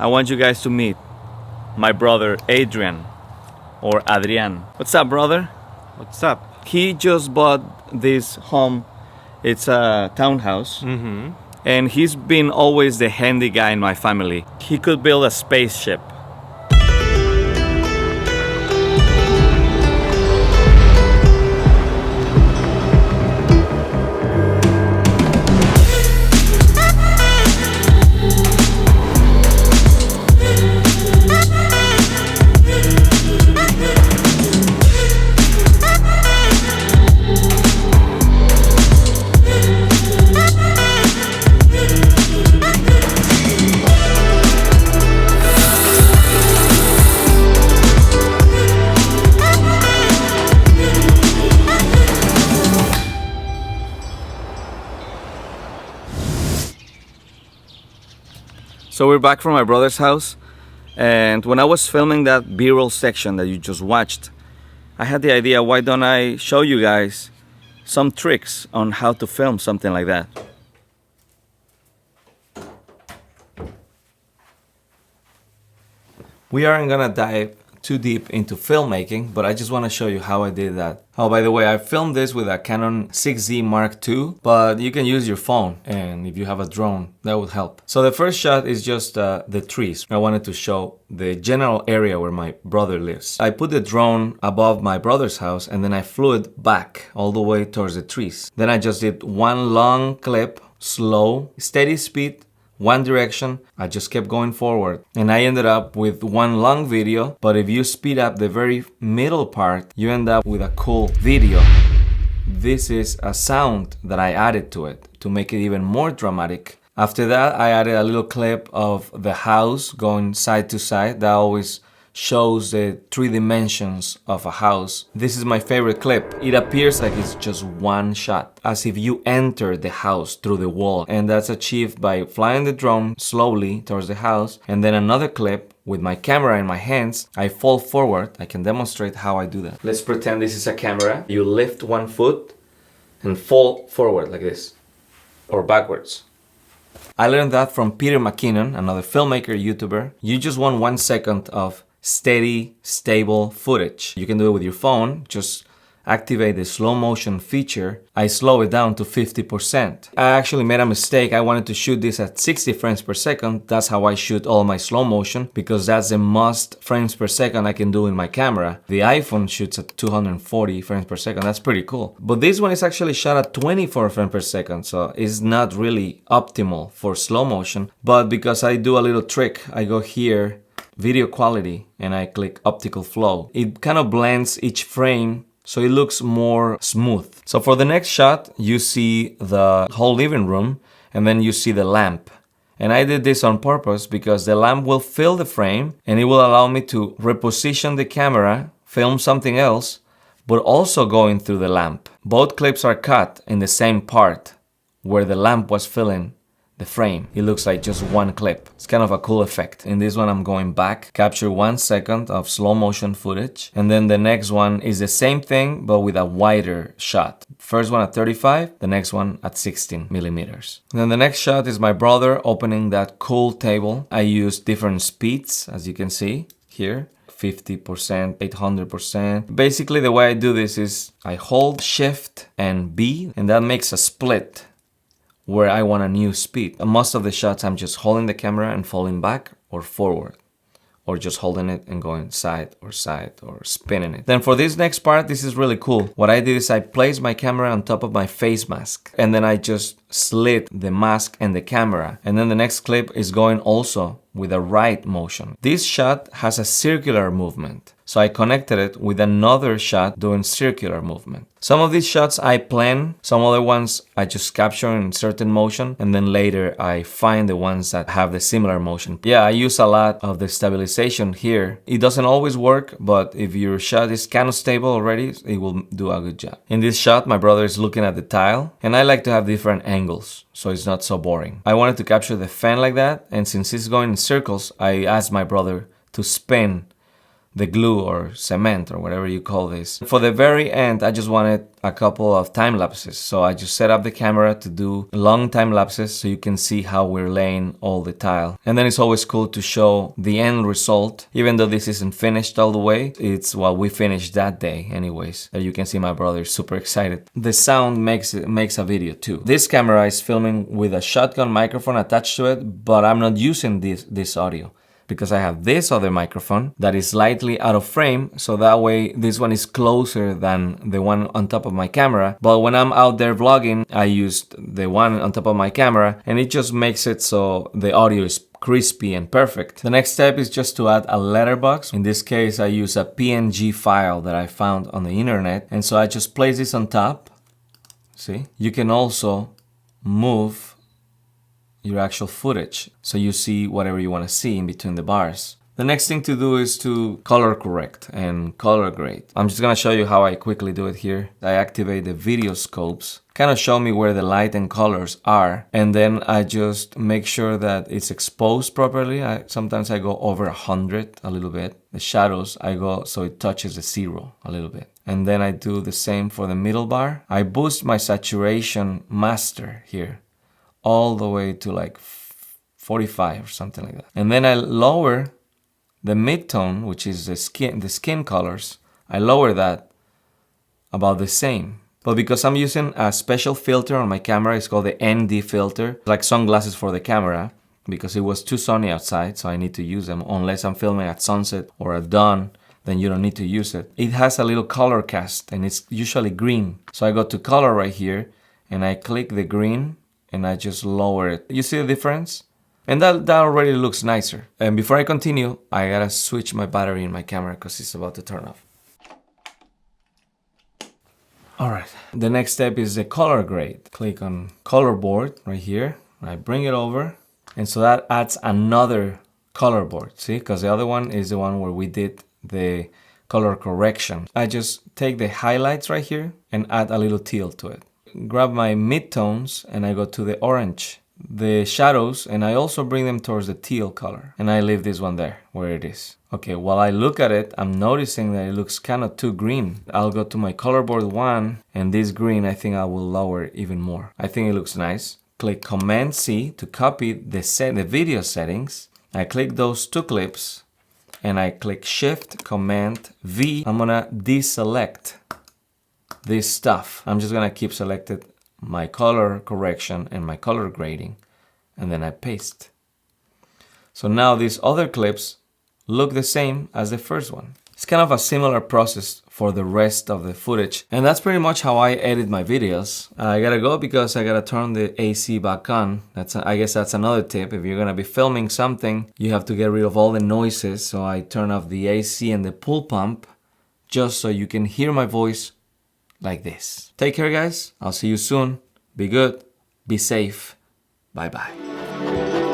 I want you guys to meet my brother Adrian, or Adrian. What's up, brother? What's up? He just bought this home. It's a townhouse. And he's been always the handy guy in my family. He could build a spaceship. So we're back from my brother's house, and when I was filming that B-roll section that you just watched, I had the idea, why don't I show you guys some tricks on how to film something like that. We aren't gonna dive too deep into filmmaking, but I just want to show you how I did that. Oh, by the way, I filmed this with a Canon 6D Mark II, but you can use your phone, and if you have a drone, that would help. So the first shot is just the trees. I wanted to show the general area where my brother lives. I put the drone above my brother's house, and then I flew it back all the way towards the trees. Then I just did one long clip, slow, steady speed, one direction. I just kept going forward, and I ended up with one long video. But if you speed up the very middle part, you end up with a cool video. This is a sound that I added to it to make it even more dramatic. After that, I added a little clip of the house going side to side. That always shows the 3 dimensions of a house. This is my favorite clip. It appears like it's just one shot, as if you enter the house through the wall, and that's achieved by flying the drone slowly towards the house. And then another clip with my camera in my hands, I fall forward. I can demonstrate how I do that. Let's pretend this is a camera. You lift one foot and fall forward like this, or backwards. I learned that from Peter McKinnon, another filmmaker, YouTuber. You just want 1 second of steady, stable footage. You can do it with your phone. Just activate the slow motion feature. I slow it down to 50%. I actually made a mistake. I wanted to shoot this at 60 frames per second. That's how I shoot all my slow motion, because that's the most frames per second I can do in my camera. The iPhone shoots at 240 frames per second. That's pretty cool. But this one is actually shot at 24 frames per second, so it's not really optimal for slow motion. But because I do a little trick, I go here, video quality, and I click optical flow. It kind of blends each frame so it looks more smooth. So for the next shot, you see the whole living room, and then you see the lamp. And I did this on purpose because the lamp will fill the frame, and it will allow me to reposition the camera, film something else, but also going through the lamp. Both clips are cut in the same part where the lamp was filling the frame. It looks like just one clip. It's kind of a cool effect. In this one, I'm going back, capture 1 second of slow motion footage, and then the next one is the same thing but with a wider shot. First one at 35, the next one at 16 millimeters. And then the next shot is my brother opening that cool table. I use different speeds, as you can see here. 50%, 800%. Basically, the way I do this is I hold Shift and B, and that makes a split where I want a new speed. Most of the shots I'm just holding the camera and falling back or forward, or just holding it and going side or spinning it. Then for this next part, this is really cool. What I did is I placed my camera on top of my face mask, and then I just slid the mask and the camera. And then the next clip is going also with a right motion. This shot has a circular movement, so I connected it with another shot doing circular movement. Some of these shots I plan, some other ones I just capture in certain motion, and then later I find the ones that have the similar motion. Yeah, I use a lot of the stabilization here. It doesn't always work, but if your shot is kind of stable already, it will do a good job. In this shot, my brother is looking at the tile, and I like to have different angles, so it's not so boring. I wanted to capture the fan like that, and since it's going in circles, I asked my brother to spin the glue or cement or whatever you call this. For the very end, I just wanted a couple of time lapses. So I just set up the camera to do long time lapses so you can see how we're laying all the tile. And then it's always cool to show the end result. Even though this isn't finished all the way, it's what we finished that day anyways. You can see my brother is super excited. The sound makes a video too. This camera is filming with a shotgun microphone attached to it, but I'm not using this audio, because I have this other microphone that is slightly out of frame, so that way this one is closer than the one on top of my camera. But when I'm out there vlogging, I used the one on top of my camera, and it just makes it so the audio is crispy and perfect. The next step is just to add a letterbox. In this case, I use a PNG file that I found on the internet, and so I just place this on top. See? You can also move your actual footage, so you see whatever you want to see in between the bars. The next thing to do is to color correct and color grade. I'm just gonna show you how I quickly do it here. I activate the video scopes, kind of show me where the light and colors are, and then I just make sure that it's exposed properly. Sometimes I go over 100 a little bit. The shadows, I go so it touches the 0 a little bit. And then I do the same for the middle bar. I boost my saturation master here all the way to like 45 or something like that. And then I lower the mid-tone, which is the skin colors. I lower that about the same. But because I'm using a special filter on my camera, it's called the ND filter, like sunglasses for the camera, because it was too sunny outside, so I need to use them. Unless I'm filming at sunset or at dawn, then you don't need to use it. It has a little color cast, and it's usually green. So I go to color right here, and I click the green, and I just lower it. You see the difference? And that already looks nicer. And before I continue, I gotta switch my battery in my camera because it's about to turn off. Alright, the next step is the color grade. Click on color board right here. I bring it over, and so that adds another color board. See, because the other one is the one where we did the color correction. I just take the highlights right here and add a little teal to it. Grab my midtones and I go to the orange, the shadows, and I also bring them towards the teal color, and I leave this one there where it is. Okay, while I look at it, I'm noticing that it looks kind of too green. I'll go to my color board 1, and this green I think I will lower even more. I think it looks nice. Click Command C to copy the video settings. I click those two clips and I click Shift Command V. I'm gonna deselect this stuff. I'm just gonna keep selected my color correction and my color grading, and then I paste. So now these other clips look the same as the first one. It's kind of a similar process for the rest of the footage, and that's pretty much how I edit my videos. I gotta go because I gotta turn the AC back on. I guess that's another tip. If you're gonna be filming something, you have to get rid of all the noises, so I turn off the AC and the pool pump just so you can hear my voice like this. Take care, guys. I'll see you soon. Be good. Be safe. Bye-bye.